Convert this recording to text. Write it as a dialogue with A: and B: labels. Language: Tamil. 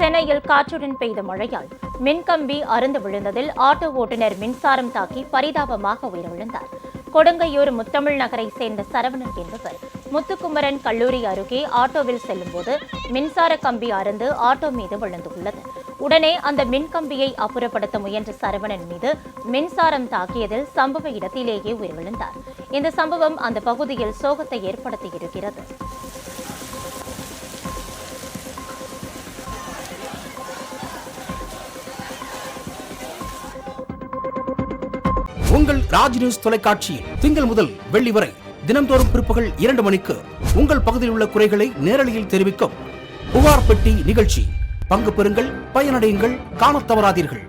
A: சென்னையில் காற்றுடன் பெய்த மழையால் மின்கம்பி அறுந்து விழுந்ததில் ஆட்டோ ஓட்டுநர் மின்சாரம் தாக்கி பரிதாபமாக உயிரிழந்தார். கொடுங்கையூர் முத்தமிழ் நகரை சேர்ந்த சரவணன் என்பவர் முத்துக்குமரன் கல்லூரி அருகே ஆட்டோவில் செல்லும்போது மின்சார கம்பி அறுந்து ஆட்டோ மீது விழுந்துள்ளது. உடனே அந்த மின்கம்பியை அப்புறப்படுத்த முயன்ற சரவணன் மீது மின்சாரம் தாக்கியதில் சம்பவ இடத்திலேயே உயிரிழந்தார். இந்த சம்பவம் அந்த பகுதியில் சோகத்தை ஏற்படுத்தியிருக்கிறது.
B: உங்கள் ராஜ் நியூஸ் தொலைக்காட்சியில் திங்கள் முதல் வெள்ளி வரை தினந்தோறும் பிற்பகல் 2 மணிக்கு உங்கள் பகுதியில் உள்ள குறைகளை நேரலையில் தெரிவிக்கும் புகார் பெட்டி நிகழ்ச்சி. பங்கு பெறுங்கள், பயனடையுங்கள், காணத் தவறாதீர்கள்.